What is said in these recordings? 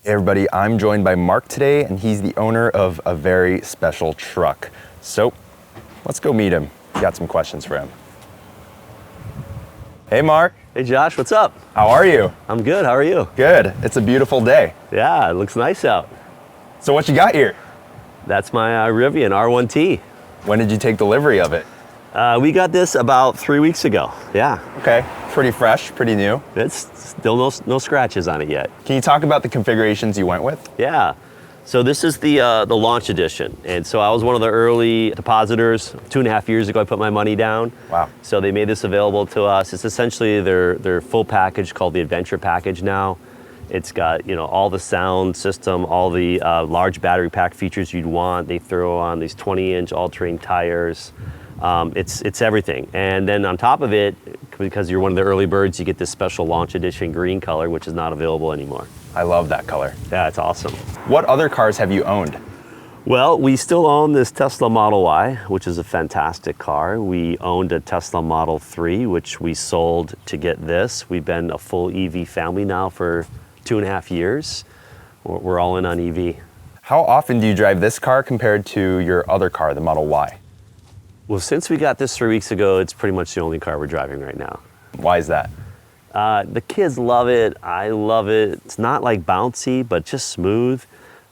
Hey everybody, I'm joined by Mark today, and he's the owner of a very special truck. So let's go meet him. Got some questions for him. Hey Mark. Hey Josh, what's up? How are you? I'm good, how are you? Good. It's a beautiful day. Yeah, it looks nice out. So what you got here? That's my Rivian R1T. When did you take delivery of it? We got this about 3 weeks ago, yeah. Okay, pretty fresh, pretty new. It's still no scratches on it yet. Can you talk about the configurations you went with? Yeah, so this is the launch edition. And so I was one of the early depositors. 2.5 years ago, I put my money down. Wow. So they made this available to us. It's essentially their full package called the Adventure Package now. It's got, you know, all the sound system, all the large battery pack features you'd want. They throw on these 20-inch all-terrain tires. It's everything. And then on top of it, because you're one of the early birds, you get this special launch edition green color, which is not available anymore. I love that color. Yeah, it's awesome. What other cars have you owned? Well, we still own this Tesla Model Y, which is a fantastic car. We owned a Tesla Model 3, which we sold to get this. We've been a full EV family now for 2.5 years. We're all in on EV. How often do you drive this car compared to your other car, the Model Y? Well, since we got this 3 weeks ago, it's pretty much the only car we're driving right now. Why is that? The kids love it. I love it. It's not like bouncy, but just smooth.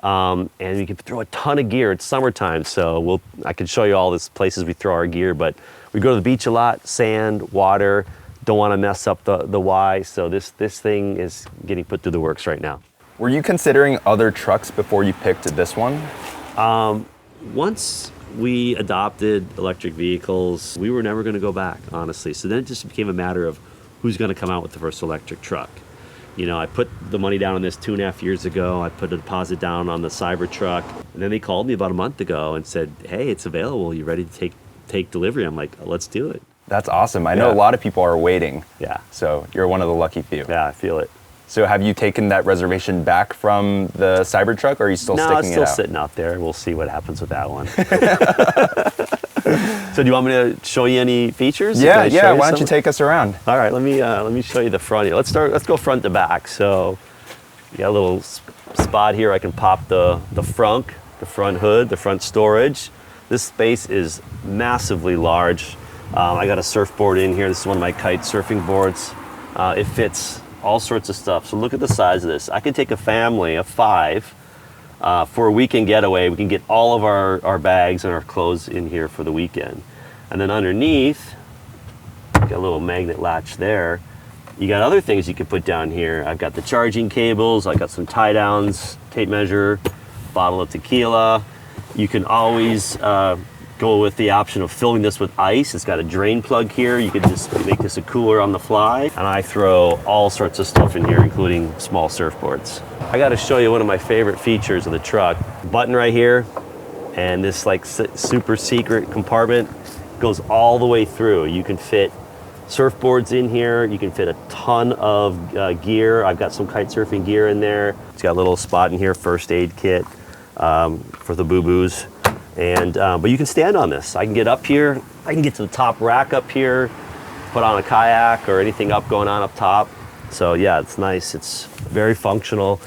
And you can throw a ton of gear. It's summertime, so I can show you all these places we throw our gear, but we go to the beach a lot, sand, water, don't want to mess up the Y, so this thing is getting put through the works right now. Were you considering other trucks before you picked this one? Once we adopted electric vehicles, we were never going to go back, honestly. So then it just became a matter of who's going to come out with the first electric truck. You know, I put the money down on this 2.5 years ago. I put a deposit down on the Cybertruck. And then they called me about a month ago and said, hey, it's available. You ready to take delivery? I'm like, let's do it. That's awesome. I know a lot of people are waiting. Yeah. So you're one of the lucky few. Yeah, I feel it. So have you taken that reservation back from the Cybertruck, or are you still sticking it out? No, it's still sitting out there. We'll see what happens with that one. So do you want me to show you any features? Yeah. Why don't you take us around? All right, let me show you the front here. Let's go front to back. So you got a little spot here. I can pop the front hood, the front storage. This space is massively large. I got a surfboard in here. This is one of my kite surfing boards. It fits all sorts of stuff. So look at the size of this. I could take a family of 5 for a weekend getaway. We can get all of our bags and our clothes in here for the weekend. And then underneath, got a little magnet latch there. You got other things you can put down here. I've got the charging cables. I got some tie downs, tape measure, bottle of tequila. You can always go with the option of filling this with ice. It's got a drain plug here. You could just make this a cooler on the fly. And I throw all sorts of stuff in here, including small surfboards. I got to show you one of my favorite features of the truck. Button right here, and this like super secret compartment goes all the way through. You can fit surfboards in here. You can fit a ton of gear. I've got some kite surfing gear in there. It's got a little spot in here, first aid kit for the boo-boos. And but you can stand on this. I can get up here. I can get to the top rack up here, put on a kayak or anything going on up top. So yeah, it's nice. It's very functional.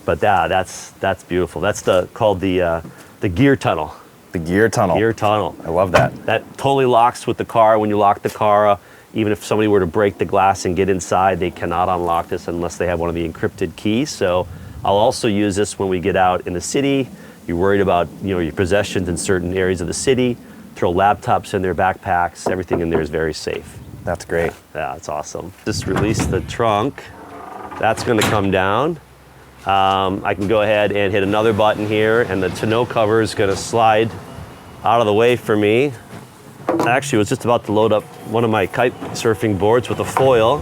But that's beautiful. That's called the gear tunnel. The gear tunnel. Gear tunnel. I love that. That totally locks with the car. When you lock the car, even if somebody were to break the glass and get inside, they cannot unlock this unless they have one of the encrypted keys. So I'll also use this when we get out in the city. You're worried about your possessions in certain areas of the city. Throw laptops in their backpacks. Everything in there is very safe. That's great. Yeah, it's awesome. Just release the trunk. That's going to come down. I can go ahead and hit another button here, and the tonneau cover is going to slide out of the way for me. Actually, I was just about to load up one of my kite surfing boards with a foil.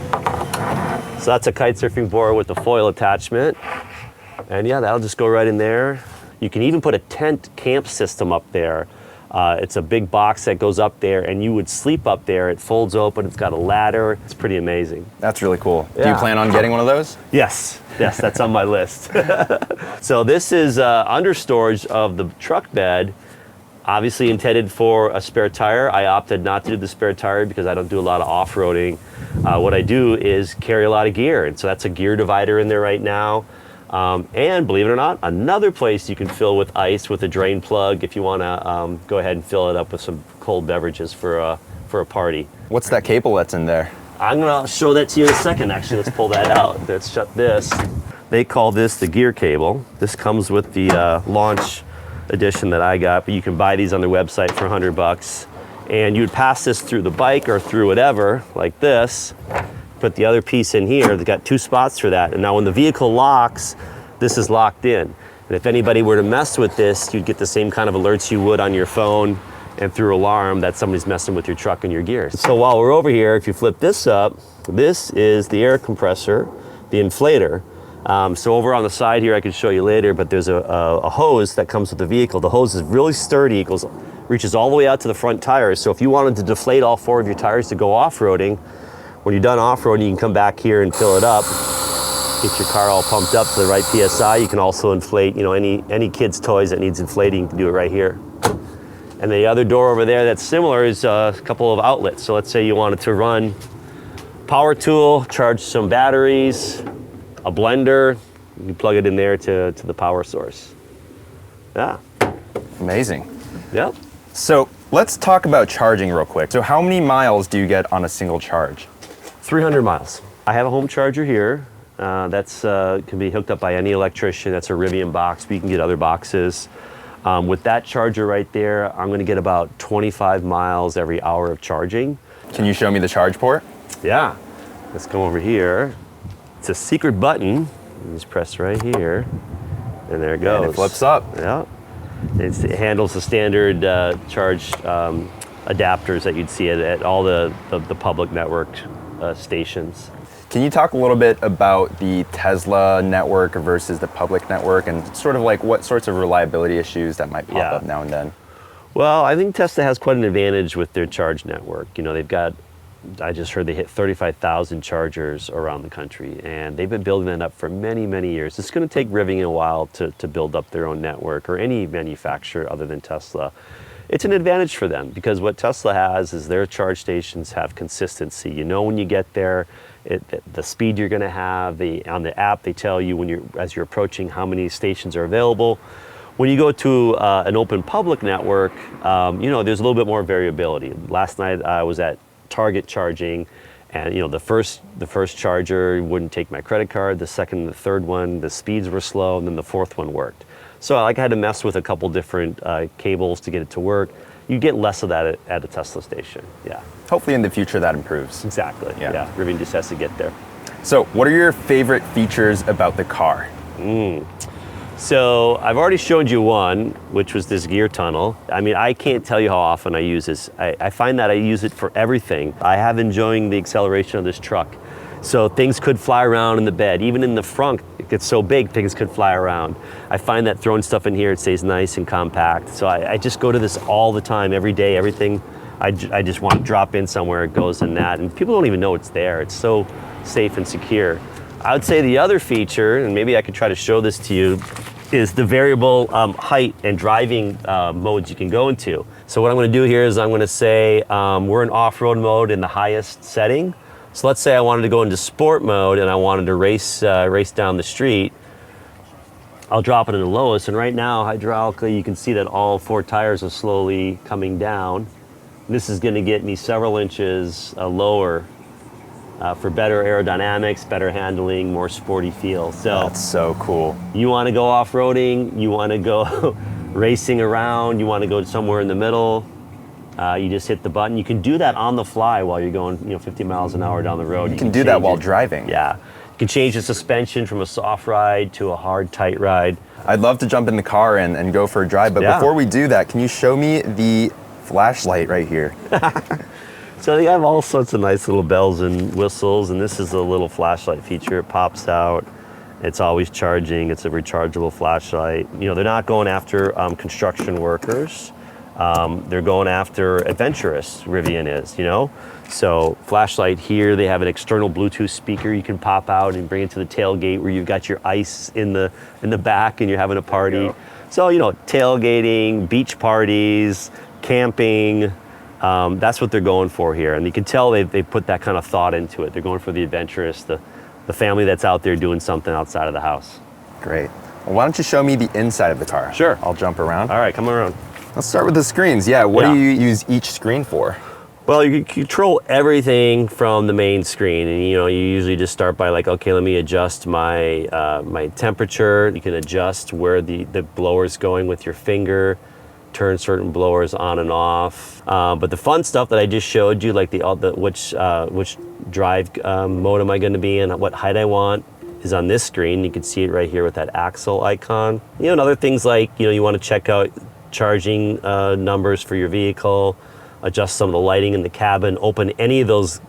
So that's a kite surfing board with the foil attachment. And yeah, that'll just go right in there. You can even put a tent camp system up there. It's a big box that goes up there, and you would sleep up there. It folds open. It's got a ladder. It's pretty amazing. That's really cool. Yeah. Do you plan on getting one of those? Yes, that's on my list. So this is under storage of the truck bed, obviously intended for a spare tire. I opted not to do the spare tire because I don't do a lot of off-roading. What I do is carry a lot of gear, and so that's a gear divider in there right now. And believe it or not, another place you can fill with ice with a drain plug if you want to go ahead and fill it up with some cold beverages for a party. What's that cable that's in there? I'm gonna show that to you in a second. Actually, let's pull that out. Let's shut this. They call this the gear cable. This comes with the launch edition that I got, but you can buy these on their website for $100. And you would pass this through the bike or through whatever, like this. Put the other piece in here. They've got 2 spots for that. And now when the vehicle locks, this is locked in. And if anybody were to mess with this, you'd get the same kind of alerts you would on your phone and through alarm that somebody's messing with your truck and your gears. So while we're over here, if you flip this up, this is the air compressor, the inflator. So over on the side here, I can show you later, but there's a hose that comes with the vehicle. The hose is really sturdy, reaches all the way out to the front tires. So if you wanted to deflate all 4 of your tires to go off-roading, when you're done off-roading, you can come back here and fill it up, get your car all pumped up to the right PSI. You can also inflate, any kid's toys that needs inflating, you can do it right here. And the other door over there that's similar is a couple of outlets. So let's say you wanted to run power tool, charge some batteries, a blender, you plug it in there to the power source. Yeah. Amazing. Yep. So let's talk about charging real quick. So how many miles do you get on a single charge? 300 miles. I have a home charger here. That's can be hooked up by any electrician. That's a Rivian box, but you can get other boxes. With that charger right there, I'm gonna get about 25 miles every hour of charging. Can you show me the charge port? Yeah. Let's come over here. It's a secret button. You just press right here, and there it goes. And it flips up. Yeah. It handles the standard charge adapters that you'd see at all the public network stations. Can you talk a little bit about the Tesla network versus the public network and sort of like what sorts of reliability issues that might pop up now and then? Well, I think Tesla has quite an advantage with their charge network. They've got, I just heard they hit 35,000 chargers around the country, and they've been building that up for many, many years. It's going to take Rivian a while to build up their own network, or any manufacturer other than Tesla. It's an advantage for them because what Tesla has is their charge stations have consistency. You know when you get there, the speed you're going to have. On the app, they tell you as you're approaching how many stations are available. When you go to an open public network, there's a little bit more variability. Last night I was at Target charging, and the first charger wouldn't take my credit card. The second and the third one, the speeds were slow, and then the fourth one worked. So I had to mess with a couple different cables to get it to work. You get less of that at a Tesla station. Yeah. Hopefully in the future that improves. Exactly. Yeah. Rivian just has to get there. So what are your favorite features about the car? So I've already showed you one, which was this gear tunnel. I mean, I can't tell you how often I use this. I find that I use it for everything. I have enjoying the acceleration of this truck. So things could fly around in the bed. Even in the front, it gets so big, things could fly around. I find that throwing stuff in here, it stays nice and compact. So I just go to this all the time, every day, everything. I just want to drop in somewhere, it goes in that. And people don't even know it's there. It's so safe and secure. I would say the other feature, and maybe I could try to show this to you, is the variable height and driving modes you can go into. So what I'm going to do here is I'm going to say we're in off-road mode in the highest setting. So let's say I wanted to go into sport mode and I wanted to race down the street. I'll drop it in the lowest, and right now hydraulically you can see that all 4 tires are slowly coming down. This is going to get me several inches lower for better aerodynamics, better handling, more sporty feel. So that's so cool. You want to go off-roading, you want to go racing around, you want to go somewhere in the middle, you just hit the button. You can do that on the fly while you're going 50 miles an hour down the road. You can do that while driving. Yeah. You can change the suspension from a soft ride to a hard, tight ride. I'd love to jump in the car and go for a drive, but before we do that, can you show me the flashlight right here? So they have all sorts of nice little bells and whistles, and this is a little flashlight feature. It pops out. It's always charging. It's a rechargeable flashlight. They're not going after construction workers. They're going after adventurous, Rivian is, So flashlight here, they have an external Bluetooth speaker you can pop out and bring it to the tailgate where you've got your ice in the back and you're having a party. Yeah. So, tailgating, beach parties, camping, that's what they're going for here. And you can tell they put that kind of thought into it. They're going for the adventurous, the family that's out there doing something outside of the house. Great. Well, why don't you show me the inside of the car? Sure. I'll jump around. All right, come around. Let's start with the screens. Yeah, what do you use each screen for? Well, you can control everything from the main screen, and you usually just start by like, okay, let me adjust my my temperature. You can adjust where the blower's going with your finger, turn certain blowers on and off. But the fun stuff that I just showed you, like which drive mode am I going to be in, what height I want, is on this screen. You can see it right here with that axle icon. And other things like you want to check out charging numbers for your vehicle. Adjust some of the lighting in the cabin, open any of those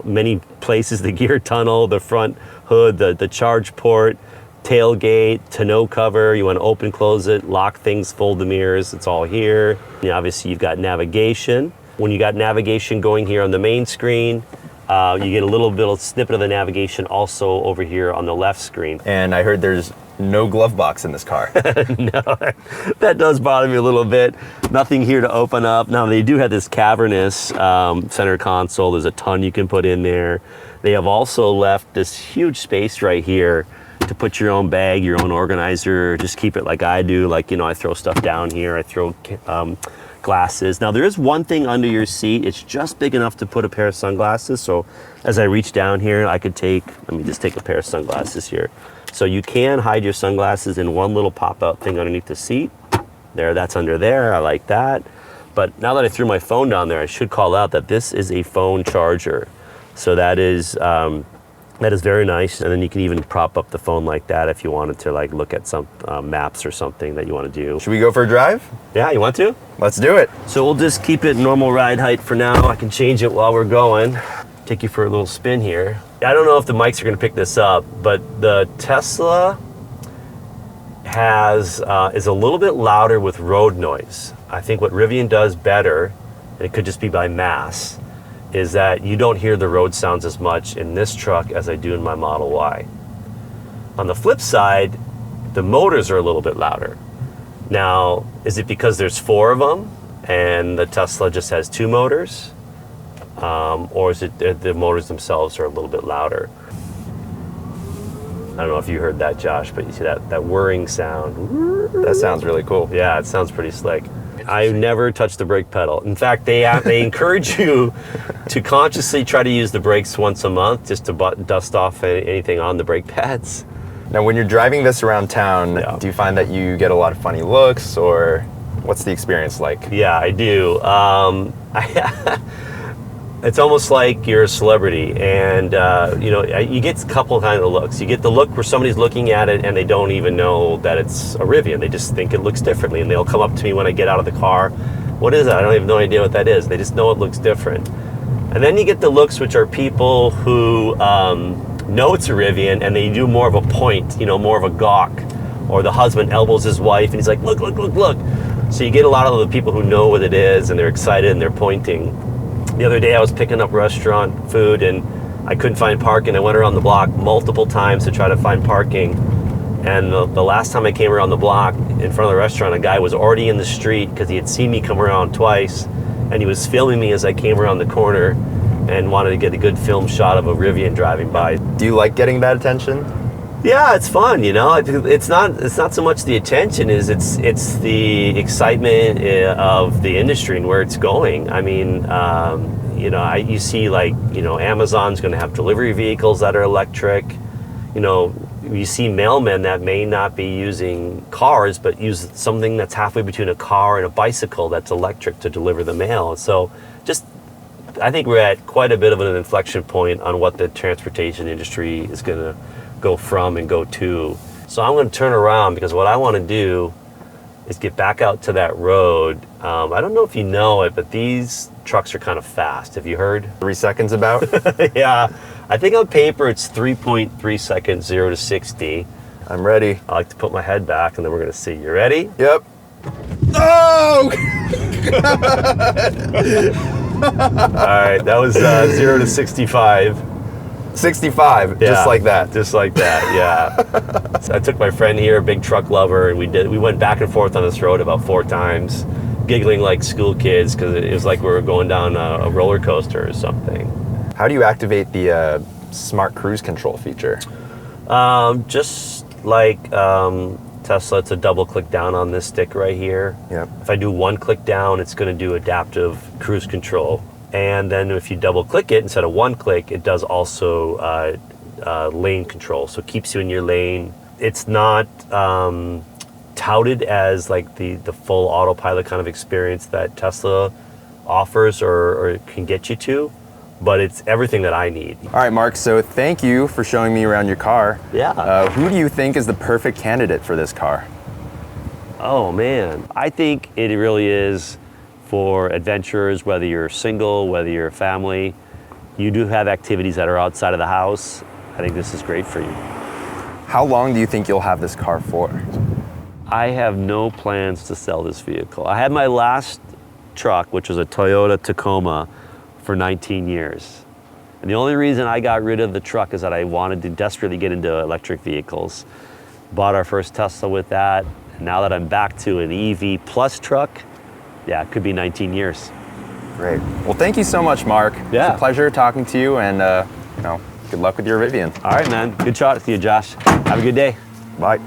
many places, the gear tunnel, the front hood, the charge port, tailgate, tonneau cover. You want to open, close it, lock things, fold the mirrors, it's all here. Obviously you've got navigation. When you got navigation going here on the main screen, you get a little bit of snippet of the navigation also over here on the left screen. And I heard there's no glove box in this car. No, that does bother me a little bit. Nothing here to open up. Now they do have this cavernous center console. There's a ton you can put in there. They have also left this huge space right here to put your own bag, your own organizer, just keep it like I do. Like, I throw stuff down here. I throw glasses. Now there is one thing under your seat. It's just big enough to put a pair of sunglasses. So as I reach down here, I could let me just take a pair of sunglasses here. So you can hide your sunglasses in one little pop-out thing underneath the seat. There, that's under there, I like that. But now that I threw my phone down there, I should call out that this is a phone charger. So that is very nice. And then you can even prop up the phone like that if you wanted to like look at some maps or something that you want to do. Should we go for a drive? Yeah, you want to? Let's do it. So we'll just keep it normal ride height for now. I can change it while we're going. Take you for a little spin here. I don't know if the mics are going to pick this up, but the Tesla is a little bit louder with road noise. I think what Rivian does better, and it could just be by mass, is that you don't hear the road sounds as much in this truck as I do in my Model Y. On the flip side, the motors are a little bit louder. Now, is it because there's 4 of them and the Tesla just has 2 motors? Or is it the motors themselves are a little bit louder? I don't know if you heard that, Josh, but you see that whirring sound. That sounds really cool. Yeah, it sounds pretty slick. I never touch the brake pedal. In fact, they encourage you to consciously try to use the brakes once a month just to dust off anything on the brake pads. Now, when you're driving this around town, do you find that you get a lot of funny looks, or what's the experience like? Yeah, I do. It's almost like you're a celebrity, and you get a couple kind of looks. You get the look where somebody's looking at it and they don't even know that it's a Rivian. They just think it looks differently, and they'll come up to me when I get out of the car. What is that? I don't even have no idea what that is. They just know it looks different. And then you get the looks which are people who know it's a Rivian, and they do more of a point, more of a gawk. Or the husband elbows his wife and he's like, look, look, look, look. So you get a lot of the people who know what it is and they're excited and they're pointing. The other day I was picking up restaurant food and I couldn't find parking. I went around the block multiple times to try to find parking. And the last time I came around the block in front of the restaurant, a guy was already in the street because he had seen me come around twice, and he was filming me as I came around the corner and wanted to get a good film shot of a Rivian driving by. Do you like getting that attention? Yeah, it's fun, It's not so much the attention, it's the excitement of the industry and where it's going. I mean, you see like, Amazon's going to have delivery vehicles that are electric. You see mailmen that may not be using cars, but use something that's halfway between a car and a bicycle that's electric to deliver the mail. So I think we're at quite a bit of an inflection point on what the transportation industry is going to go from and go to. So I'm going to turn around because what I want to do is get back out to that road. I don't know if you know it, but these trucks are kind of fast. Have you heard? 3 seconds about? Yeah, I think on paper it's 3.3 seconds, 0 to 60. I'm ready. I like to put my head back and then we're going to see. You ready? Yep. Oh! All right, that was 0 to 65. 65, yeah, just like that. Just like that, yeah. So I took my friend here, a big truck lover, and we went back and forth on this road about 4 times, giggling like school kids because it was like we were going down a roller coaster or something. How do you activate the smart cruise control feature? Just like Tesla, it's a double click down on this stick right here. Yep. If I do one click down, it's going to do adaptive cruise control. And then if you double click it instead of one click, it does also lane control. So it keeps you in your lane. It's not touted as like the full autopilot kind of experience that Tesla offers or can get you to, but it's everything that I need. All right, Mark, so thank you for showing me around your car. Yeah. Who do you think is the perfect candidate for this car? Oh man, I think it really is for adventurers, whether you're single, whether you're a family. You do have activities that are outside of the house. I think this is great for you. How long do you think you'll have this car for? I have no plans to sell this vehicle. I had my last truck, which was a Toyota Tacoma, for 19 years. And the only reason I got rid of the truck is that I wanted to desperately get into electric vehicles. Bought our first Tesla with that. And now that I'm back to an EV plus truck, yeah, it could be 19 years. Great. Well, thank you so much, Mark. Yeah. It's a pleasure talking to you, and good luck with your Rivian. All right, man. Good talking to you, Josh. Have a good day. Bye.